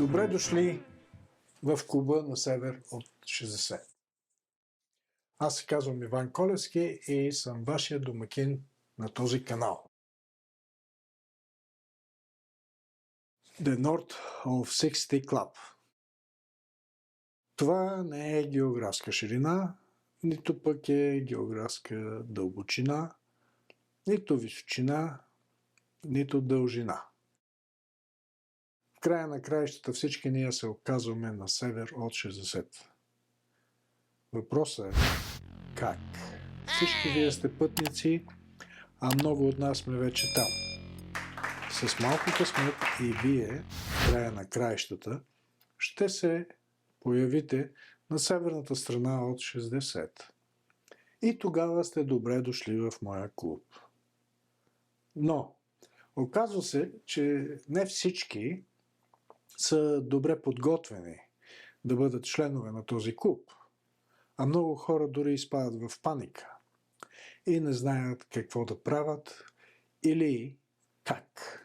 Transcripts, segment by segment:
Добре дошли в клуба на Север от 60. Аз се казвам Иван Колевски и съм вашия домакин на този канал. The North of 60 Club. Това не е географска ширина, нито пък е географска дълбочина, нито височина, нито дължина. В края на краищата всички ние се оказваме на север от 60. Въпросът е как? Всички вие сте пътници, а много от нас сме вече там. С малко късмет и вие, в края на краищата, ще се появите на северната страна от 60. И тогава сте добре дошли в моя клуб. Но, оказва се, че не всички са добре подготвени да бъдат членове на този клуб, а много хора дори изпадат в паника и не знаят какво да правят или как.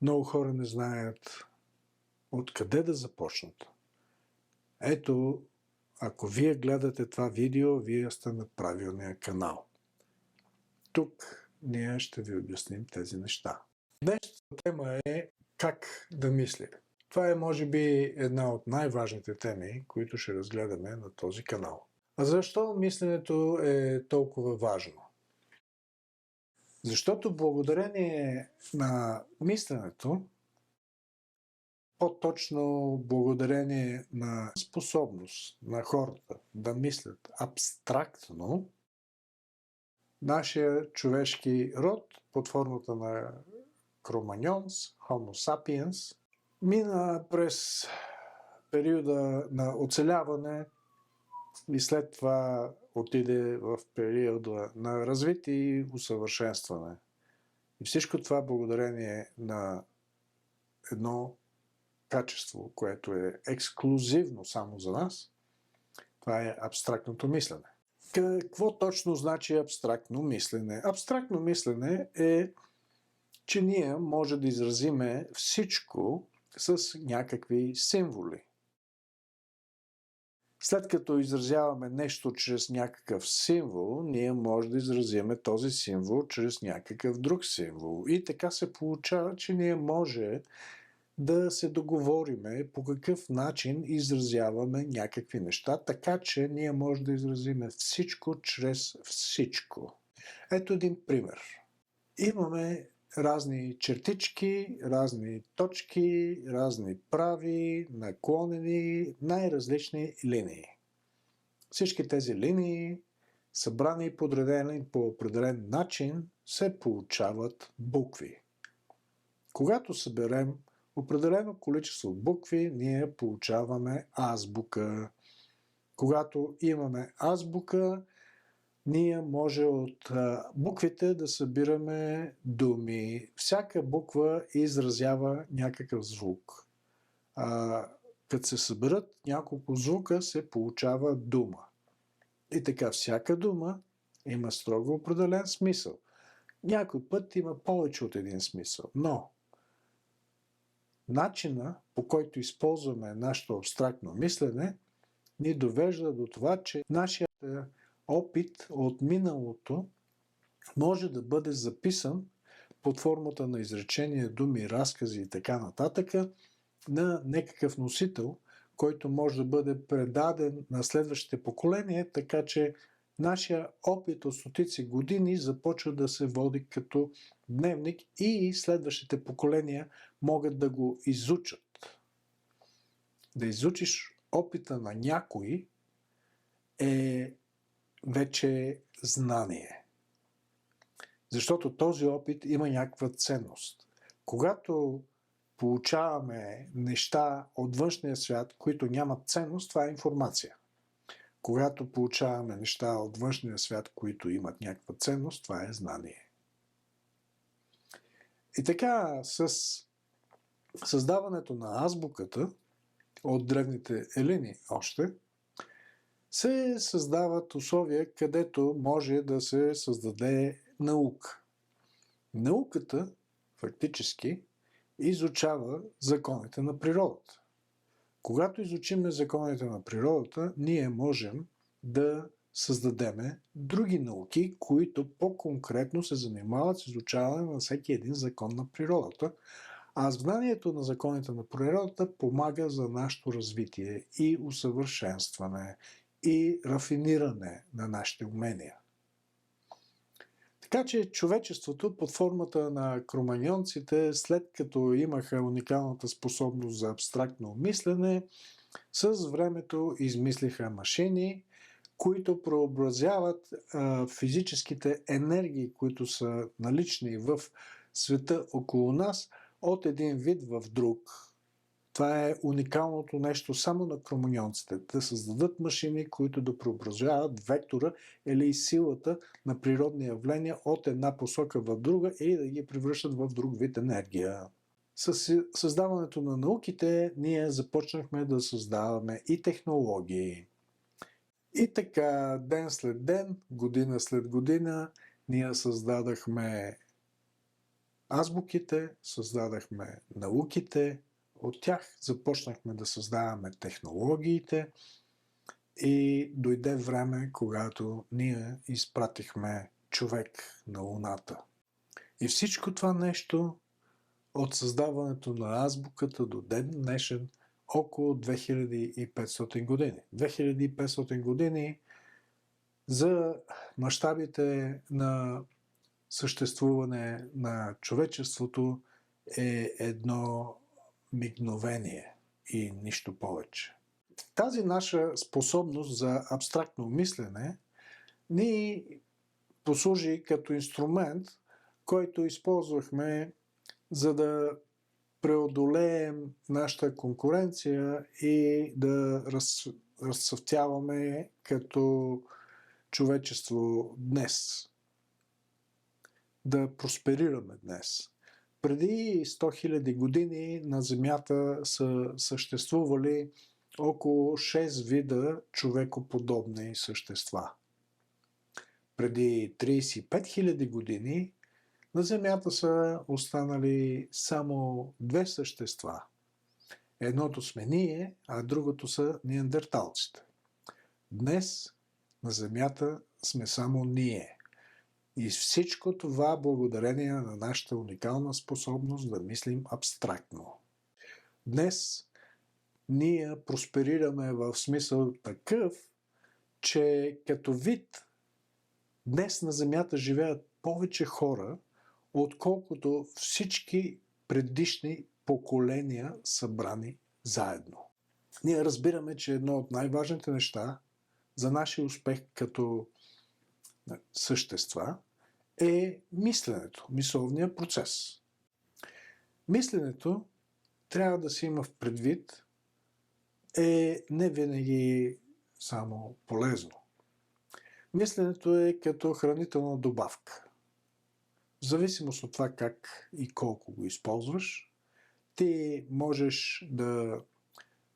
Много хора не знаят откъде да започнат. Ето, ако вие гледате това видео, вие сте на правилния канал. Тук ние ще ви обясним тези неща. Днешната тема е как да мислим. Това е, може би, една от най-важните теми, които ще разгледаме на този канал. А защо мисленето е толкова важно? Защото благодарение на мисленето, по-точно благодарение на способност на хората да мислят абстрактно, нашия човешки род под формата на Кроманьонс, Homo sapiens, мина през периода на оцеляване и след това отиде в периода на развитие и усъвършенстване. И всичко това благодарение на едно качество, което е ексклюзивно само за нас. Това е абстрактното мислене. Какво точно значи абстрактно мислене? Абстрактно мислене е, че ние може да изразиме всичко с някакви символи. След като изразяваме нещо чрез някакъв символ, ние може да изразиме този символ чрез някакъв друг символ. И така се получава, че ние може да се договориме по какъв начин изразяваме някакви неща, така че ние може да изразиме всичко чрез всичко. Ето един пример. Имаме разни чертички, разни точки, разни прави, наклонени, най-различни линии. Всички тези линии, събрани и подредени по определен начин, се получават букви. Когато съберем определено количество букви, ние получаваме азбука. Когато имаме азбука, ние може от буквите да събираме думи. Всяка буква изразява някакъв звук. Като се съберат няколко звука, се получава дума. И така, всяка дума има строго определен смисъл. Някой път има повече от един смисъл, но начина, по който използваме нашето абстрактно мислене, ни довежда до това, че нашият опит от миналото може да бъде записан под формата на изречения, думи, разкази и така нататък на някакъв носител, който може да бъде предаден на следващите поколения, така че нашия опит от стотици години започва да се води като дневник и следващите поколения могат да го изучат. Да изучиш опита на някой е вече знание. Защото този опит има някаква ценност. Когато получаваме неща от външния свят, които нямат ценност, това е информация. Когато получаваме неща от външния свят, които имат някаква ценност, това е знание. И така, с създаването на азбуката от древните елини още, се създават условия, където може да се създаде наука. Науката, фактически, изучава законите на природата. Когато изучиме законите на природата, ние можем да създадеме други науки, които по-конкретно се занимават с изучаване на всеки един закон на природата. А знанието на законите на природата помага за нашето развитие и усъвършенстване и рафиниране на нашите умения. Така че човечеството под формата на кроманьонците, след като имаха уникалната способност за абстрактно мислене, с времето измислиха машини, които преобразяват физическите енергии, които са налични в света около нас, от един вид в друг. Това е уникалното нещо само на кроманьонците. Да създадат машини, които да преобразяват вектора или силата на природни явления от една посока в друга и да ги превръщат в друг вид енергия. С създаването на науките ние започнахме да създаваме и технологии. И така, ден след ден, година след година, ние създадахме азбуките, създадахме науките, от тях започнахме да създаваме технологиите и дойде време, когато ние изпратихме човек на Луната. И всичко това нещо от създаването на азбуката до ден днешен около 2500 години. 2500 години за мащабите на съществуване на човечеството е едно мигновение и нищо повече. Тази наша способност за абстрактно мислене ни послужи като инструмент, който използвахме, за да преодолеем нашата конкуренция и да разцъфтяваме като човечество днес. Да просперираме днес. Преди 100 000 години на Земята са съществували около 6 вида човекоподобни същества. Преди 35 000 години на Земята са останали само 2 същества. Едното сме ние, а другото са неандерталците. Днес на Земята сме само ние. И всичко това благодарение на нашата уникална способност да мислим абстрактно. Днес ние просперираме в смисъл такъв, че като вид днес на Земята живеят повече хора, отколкото всички предишни поколения събрани заедно. Ние разбираме, че едно от най-важните неща за нашия успех като същества е мисленето, мисловния процес. Мисленето трябва да се има в предвид е не винаги само полезно. Мисленето е като хранителна добавка. В зависимост от това как и колко го използваш, ти можеш да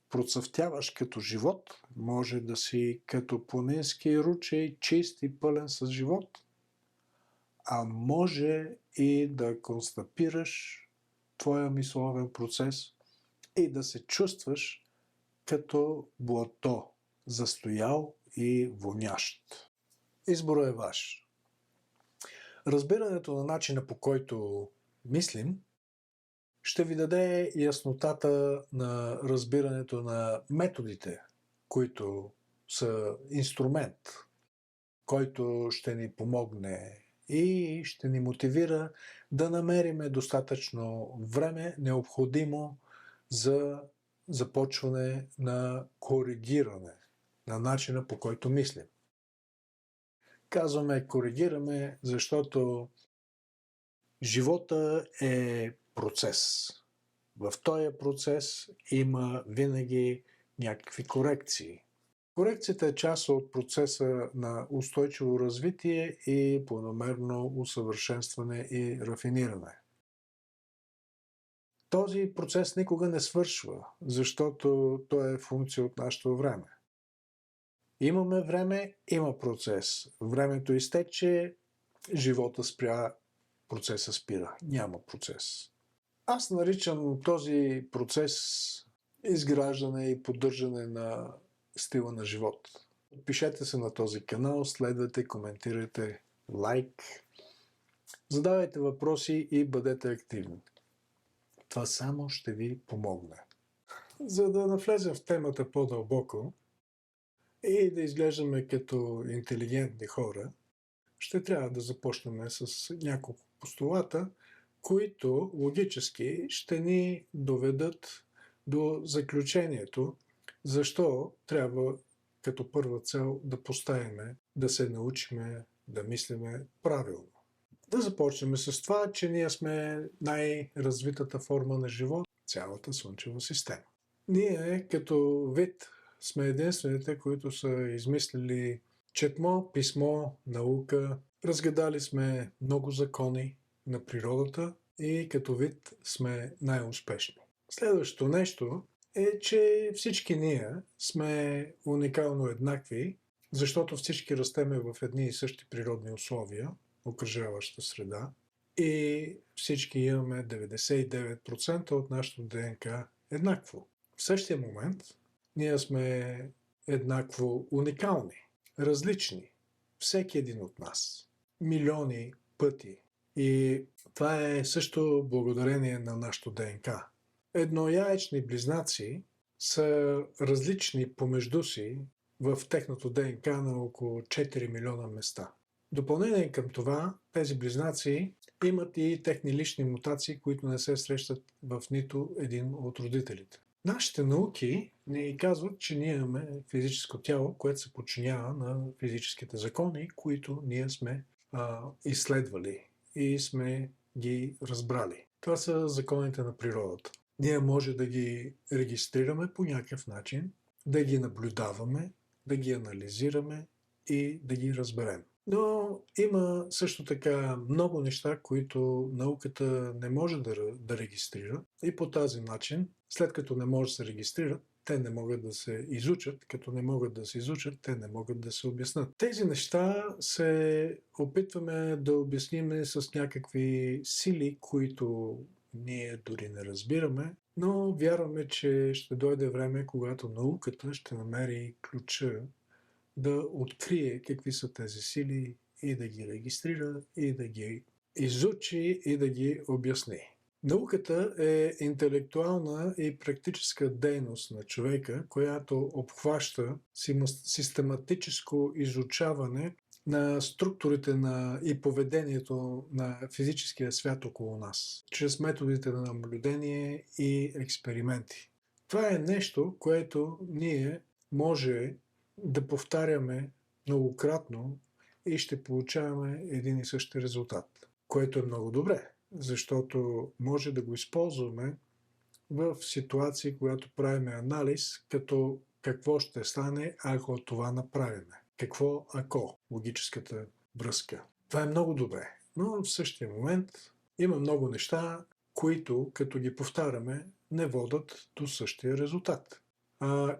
процъфтяваш като живот, може да си като планински ручей, чист и пълен с живот, а може и да констапираш твоя мисловен процес и да се чувстваш като блато, застоял и вонящ. Изборът е ваш. Разбирането на начина, по който мислим, ще ви даде яснотата на разбирането на методите, които са инструмент, който ще ни помогне и ще ни мотивира да намериме достатъчно време, необходимо за започване на коригиране на начина, по който мислим. Казваме коригираме, защото живота е процес. В този процес има винаги някакви корекции. Корекцията е част от процеса на устойчиво развитие и планомерно усъвършенстване и рафиниране. Този процес никога не свършва, защото той е функция от нашето време. Имаме време, има процес. Времето изтече, живота спря, процеса спира. Няма процес. Аз наричам този процес изграждане и поддържане на стила на живот. Подпишете се на този канал, следвайте, коментирайте, лайк, задавайте въпроси и бъдете активни. Това само ще ви помогне. За да навлезем в темата по-дълбоко и да изглеждаме като интелигентни хора, ще трябва да започнем с няколко постулата, които логически ще ни доведат до заключението, защо трябва като първа цел да поставиме, да се научиме да мислиме правилно. Да започнем с това, че ние сме най-развитата форма на живот в цялата Слънчева система. Ние като вид сме единствените, които са измислили четмо, писмо, наука, разгадали сме много закони на природата и като вид сме най-успешни. Следващото нещо е, че всички ние сме уникално еднакви, защото всички растеме в едни и същи природни условия, окръжаваща среда, и всички имаме 99% от нашото ДНК еднакво. В същия момент ние сме еднакво уникални, различни, всеки един от нас, милиони пъти. И това е също благодарение на нашото ДНК. Еднояйчни близнаци са различни помежду си в техното ДНК на около 4 милиона места. Допълнение към това, тези близнаци имат и техни лични мутации, които не се срещат в нито един от родителите. Нашите науки ни казват, че ние имаме физическо тяло, което се подчинява на физическите закони, които ние сме изследвали и сме ги разбрали. Това са законите на природата. Ние може да ги регистрираме по някакъв начин, да ги наблюдаваме, да ги анализираме и да ги разберем. Но има също така много неща, които науката не може да регистрира и по този начин, след като не може да се регистрират, те не могат да се изучат. Като не могат да се изучат, те не могат да се обяснат. Тези неща се опитваме да обясним с някакви сили, които ние дори не разбираме, но вярваме, че ще дойде време, когато науката ще намери ключа да открие какви са тези сили и да ги регистрира, и да ги изучи, и да ги обясни. Науката е интелектуална и практическа дейност на човека, която обхваща систематическо изучаване на структурите и поведението на физическия свят около нас, чрез методите на наблюдение и експерименти. Това е нещо, което ние може да повтаряме многократно и ще получаваме един и същи резултат, което е много добре, защото може да го използваме в ситуации, когато правим анализ, като какво ще стане, ако това направиме. Какво ако? Логическата връзка. Това е много добре, но в същия момент има много неща, които като ги повтаряме, не водят до същия резултат.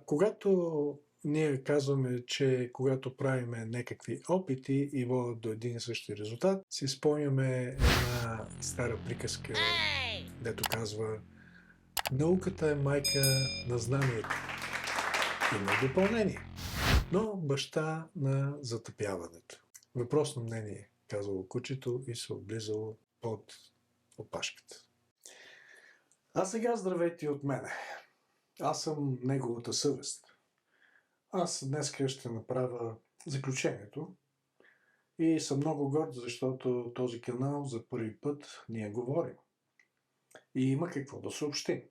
Когато ние казваме, че когато правиме някакви опити и водят до един и същи резултат, си спомняме една стара приказка, дето казва: науката е майка на знанието. Има допълнение, но баща на затъпяването. Въпрос на мнение, казало кучето и се облизало под опашката. А сега здравейте от мене. Аз съм неговата съвест. Аз днес ще направя заключението и съм много горд, защото този канал за първи път ние говорим. И има какво да съобщим.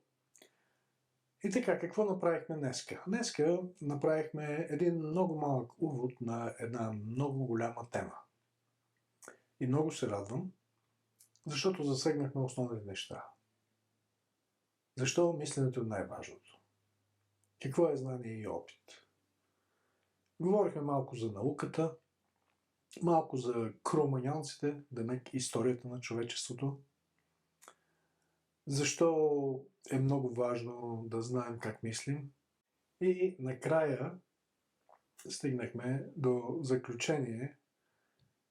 И така, какво направихме днеска? Днеска направихме един много малък увод на една много голяма тема. И много се радвам, защото засегнахме основните неща. Защо мисленето е най-важното? Какво е знание и опит? Говорихме малко за науката, малко за кроманьонците, демек историята на човечеството. Защо е много важно да знаем как мислим. И накрая стигнахме до заключение,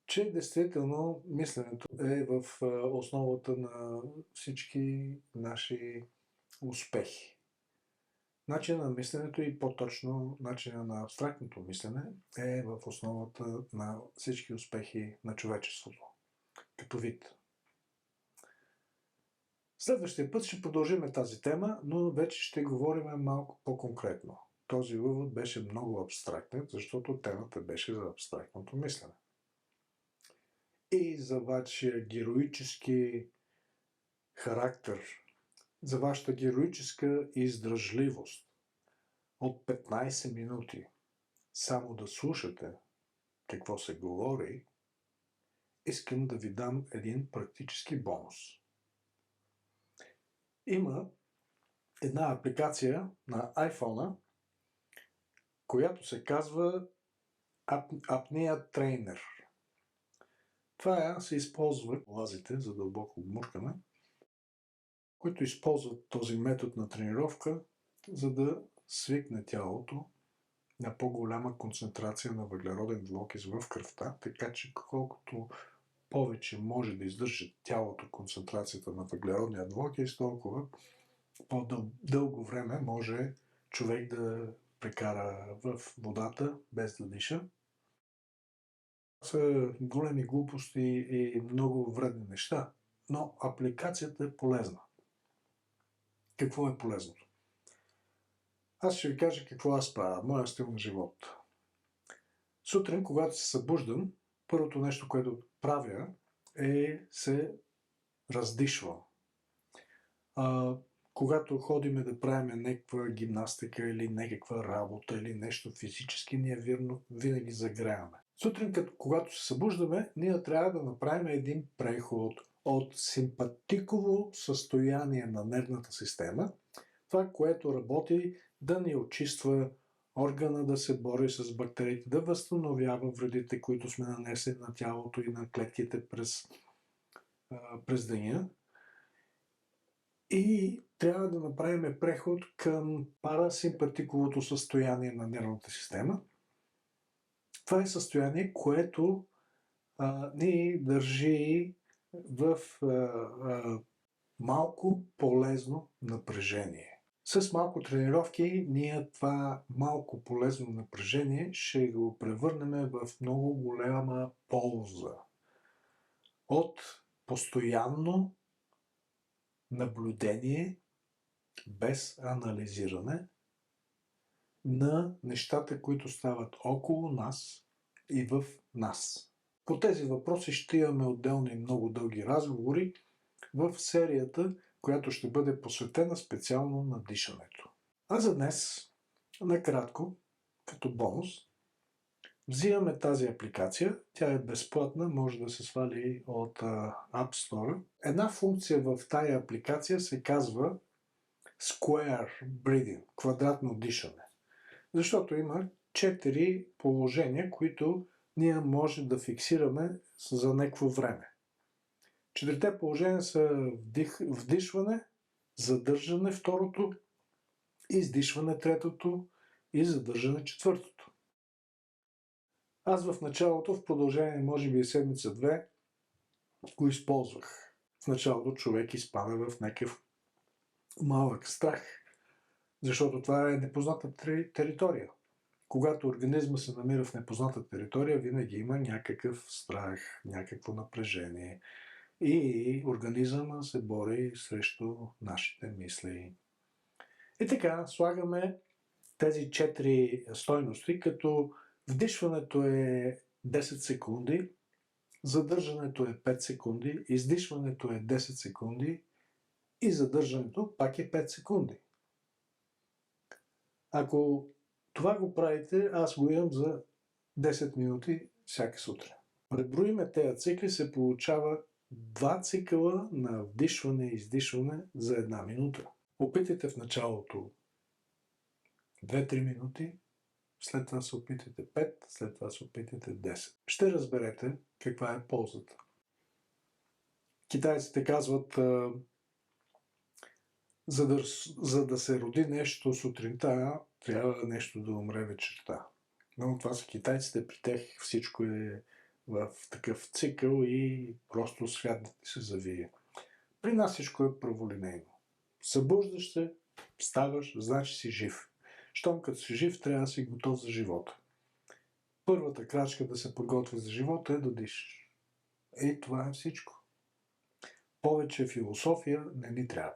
че действително мисленето е в основата на всички наши успехи. Начинът на мисленето и по-точно начинът на абстрактното мислене е в основата на всички успехи на човечеството като вид. Следващия път ще продължим тази тема, но вече ще говорим малко по-конкретно. Този увод беше много абстрактен, защото темата беше за абстрактното мислене. И за вашия героически характер, за вашата героическа издръжливост от 15 минути само да слушате какво се говори, искам да ви дам един практически бонус. Има една апликация на iPhone, която се казва Apnea Trainer. Това се използва лазите за дълбоко обмуркане, които използват този метод на тренировка, за да свикне тялото на по-голяма концентрация на въглероден двуокис в кръвта, така че колкото повече може да издържа тялото концентрацията на въглеродния двуокис, толкова по-дълго време може човек да прекара в водата без да диша. Са големи глупости и много вредни неща, но апликацията е полезна. Какво е полезното? Аз ще ви кажа какво аз правя, моя стил на живот. Сутрин, когато се събуждам, първото нещо, което правя е се раздишвам. Когато ходиме да правим някаква гимнастика или някаква работа или нещо физически, ние винаги загряваме. Сутрин, когато се събуждаме, ние трябва да направим един преход от симпатиково състояние на нервната система, това, което работи да ни очиства органа, да се бори с бактериите, да възстановява вредите, които сме нанесли на тялото и на клетките през деня. И трябва да направим преход към парасимпатиковото състояние на нервната система. Това е състояние, което ни държи в малко полезно напрежение. С малко тренировки ние това малко полезно напрежение ще го превърнем в много голяма полза от постоянно наблюдение без анализиране на нещата, които стават около нас и в нас. По тези въпроси ще имаме отделни много дълги разговори в серията, която ще бъде посветена специално на дишането. А за днес, накратко, като бонус, взимаме тази апликация. Тя е безплатна, може да се свали от App Store. Една функция в тая апликация се казва Square Breathing, квадратно дишане. Защото има 4 положения, които ние може да фиксираме за някакво време. 4 положения са вдишване, задържане второто, издишване третото и задържане четвъртото. Аз в началото, в продължение може би седмица-две, го използвах. В началото човек изпада в някакъв малък страх, защото това е непозната територия. Когато организма се намира в непозната територия, винаги има някакъв страх, някакво напрежение и организъма се бори срещу нашите мисли. И така, слагаме тези 4 стойности, като вдишването е 10 секунди, задържането е 5 секунди, издишването е 10 секунди и задържането пак е 5 секунди. Ако това го правите, аз го имам за 10 минути всяка сутрин. Преброиме тези цикли, се получава 2 цикъла на вдишване и издишване за 1 минута. Опитайте в началото 2-3 минути, след това се опитайте 5, след това се опитайте 10. Ще разберете каква е ползата. Китайците казват, за да се роди нещо сутринта, трябва нещо да умре вечерта. Но това са китайците, при тях всичко е в такъв цикъл и просто свят да ти се завие. При нас всичко е праволинейно. Събуждаш се, ставаш, значи си жив. Щом като си жив, трябва да си готов за живота. Първата крачка да се подготви за живота е да дишаш. И това е всичко. Повече философия не ни трябва.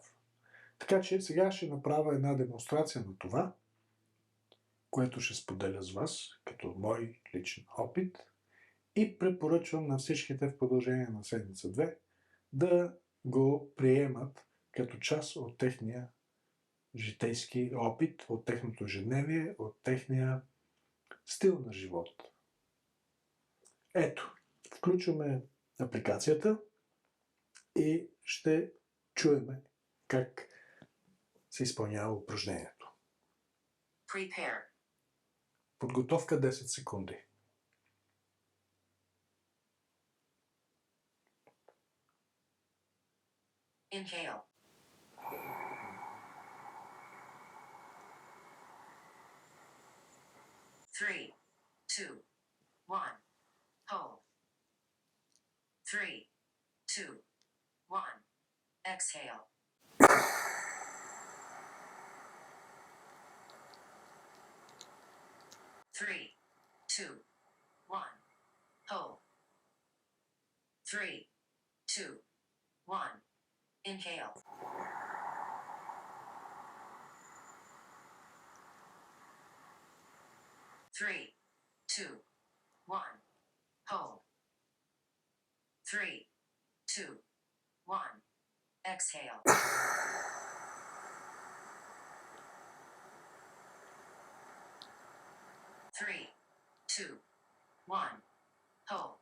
Така че сега ще направя една демонстрация на това, което ще споделя с вас, като мой личен опит и препоръчвам на всичките в продължение на седмица 2 да го приемат като част от техния житейски опит, от техното ежедневие, от техния стил на живот. Ето, включваме апликацията и ще чуем как се изпълнява упражнението. Prepare. Подготовка 10 секунди. Inhale. Three, two, one. Hold. 3, 2, 1. Exhale. 3, 2, 1. Hold. 3, 2, 1. Inhale. 3, 2, 1. Hold. 3, 2, 1. Exhale. 3, 2, 1. Hold.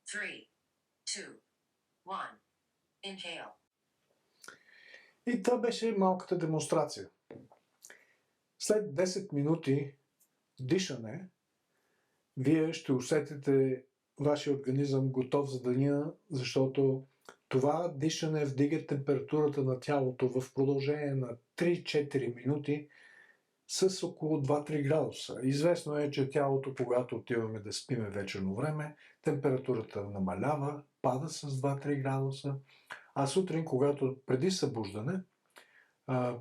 3, 2, 1. Inhale. И това беше малката демонстрация. След 10 минути дишане, вие ще усетите вашия организъм готов за деня, защото това дишане вдига температурата на тялото в продължение на 3-4 минути с около 2-3 градуса. Известно е, че тялото, когато отиваме да спиме вечерно време, температурата намалява, пада с 2-3 градуса, а сутрин, когато преди събуждане,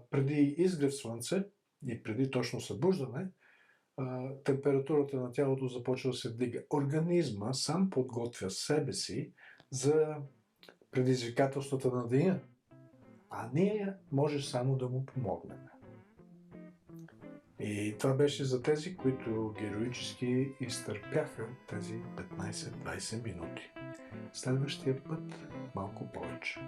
преди изгрев слънце и преди точно събуждане, температурата на тялото започва да се вдига. Организма сам подготвя себе си за предизвикателствата на деня, а ние може само да му помогнем. И това беше за тези, които героически изтърпяха тези 15-20 минути. Следващия път малко повече.